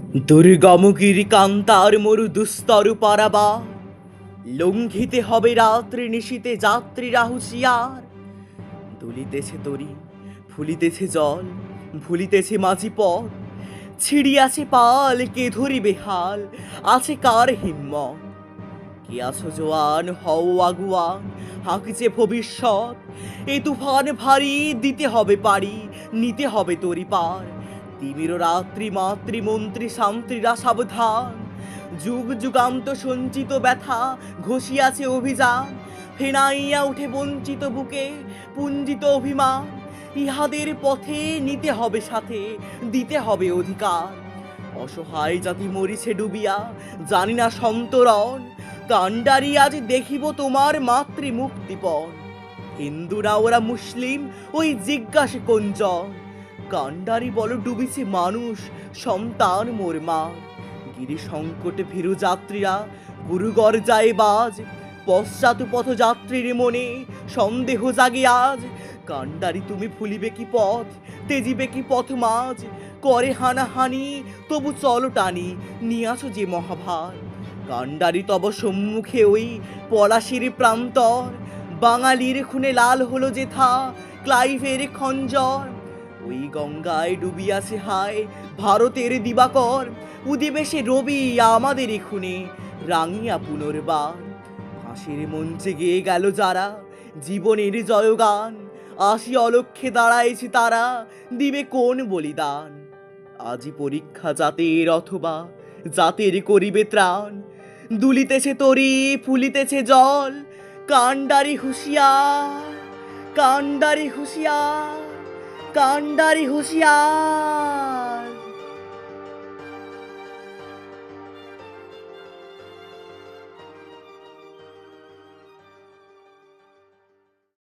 দুর্গমগিরি কান্তার মরু দুস্তর পারাবা, লঙ্ঘিতে হবে রাত্রি নিশীতে যাত্রীরা হুঁশিয়ার। দুলিতেছে তরি, ফুলিতেছে জল, ভুলিতেছে মাঝি পথ, ছিড়িয়াছে পাল, কে ধরিবে হাল, আছে কার হিম্মত। কে আছো জোয়ান, হও আগুয়ান, হাঁকছে ভবিষ্যৎ। এ তুফান ভারী, দিতে হবে পারি, নিতে হবে তরি পার। তিমির রাত্রি মাতৃমন্ত্রী শান্ত্রীরা সাবধান, যুগ যুগান্ত সঞ্চিত ব্যথা ঘষিয়াছে অভিযান। ফেনাইয়া উঠে বঞ্চিত বুকে পুঞ্জিত অভিমান, ইহাদের পথে নিতে হবে সাথে, দিতে হবে অধিকার। অসহায় জাতি মরিছে ডুবিয়া, জানি না সন্তরণ, কাণ্ডারি আজ দেখিব তোমার মাতৃ মুক্তিপণ। হিন্দুরা ওরা মুসলিম, ওই জিজ্ঞাসে কোনজন, কাণ্ডারি বল ডুবিছে মানুষ, সন্তান মোর মা। গিরি সংকটে ভীরু যাত্রীরা গুরুগর যায় বাজ, পশ্চাৎ পথযাত্রীর মনে সন্দেহ জাগে আজ। কাণ্ডারি তুমি ভুলিবে কি পথ, তেজিবে কি পথ মাঝ, করে হানাহানি তবু চলো টানি, নিয়াছো যে মহাভার। কাণ্ডারি তব সম্মুখে ওই পলাশির প্রান্তর, বাঙালির খুনে লাল হলো যেথা ক্লাইভের খঞ্জর। ওই গঙ্গায় ডুবিয়াছে হায় ভারতের দিবাকর, উদিবে সে রবি আমাদের খুনে রাঙিয়া পুনর্বার। ফাঁসির মঞ্চে গেয়ে গেল যারা জীবনের জয়গান, আসি অলক্ষ্যে দাঁড়াইছে তারা, দিবে কোন বলিদান। আজি পরীক্ষা জাতের অথবা জাতের করিবে ত্রাণ, দুলিতেছে তরি, ফুলিতেছে জল, কাণ্ডারি হুঁশিয়ার, কাণ্ডারি হুঁশিয়ার, কাণ্ডারি হুঁশিয়ার।